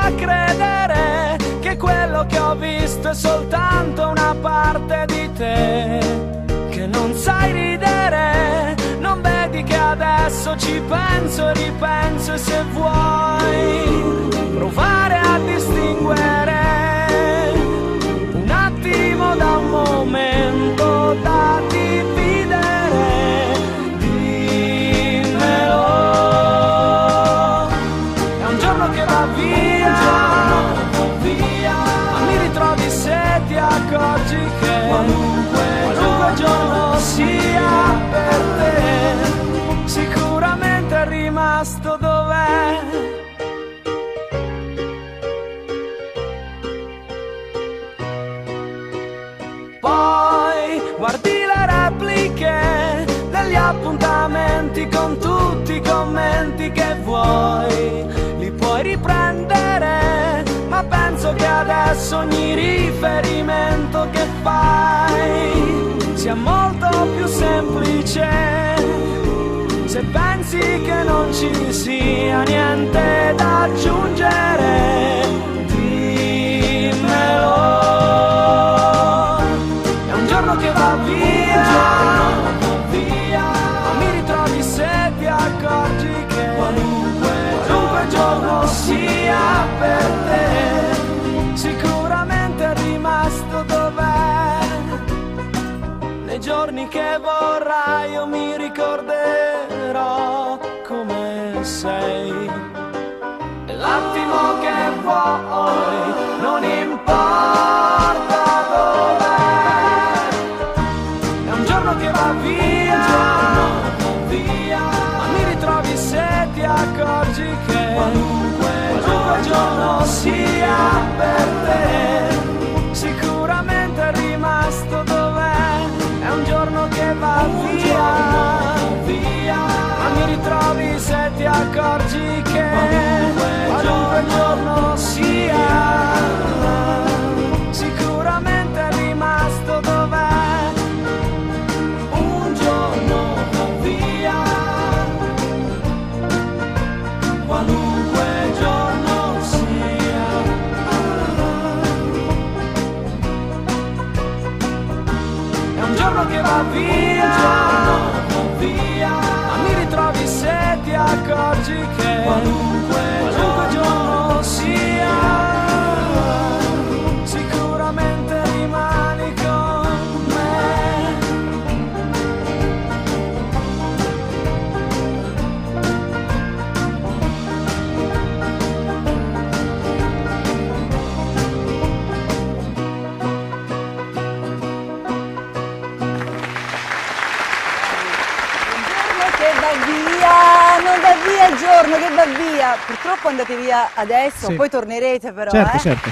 a credere che quello che ho visto è soltanto una parte di te, che non sai ridere, non vedi che adesso ci penso e ripenso, e se vuoi provare a distinguere un attimo da un momento da dividere, dimmelo. È un giorno che va via, ma mi ritrovi se ti accorgi che qualunque giorno sia per te, sicuramente è rimasto dov'è. Poi guardi le repliche degli appuntamenti con tutti i commenti che vuoi, li puoi riprendere, ma penso che adesso ogni riferimento che fai sia molto più semplice, se pensi che non ci sia niente da aggiungere, dimmelo. È un giorno che va via, ma mi ritrovi se ti accorgi che qualunque giorno sia per te, sicuramente è rimasto dov'è. Nei giorni che vorrai io mi ricorderò come sei, e l'attimo che vuoi non importa dov'è. È un giorno che va via, ma mi ritrovi se ti accorgi che qualunque giorno sia per te, sicuramente è rimasto dov'è. È un giorno che va via, ma mi ritrovi se ti accorgi che qualunque giorno sia, sicuramente è rimasto dov'è. Un giorno va via, qualunque giorno sia. È un giorno che va via, ma mi ritrovi se ti accorgi che qualunque giorno sia, sicuramente rimani con me. Non va via il giorno che va via, purtroppo andate via adesso, Sì. poi tornerete però. Certo, certo.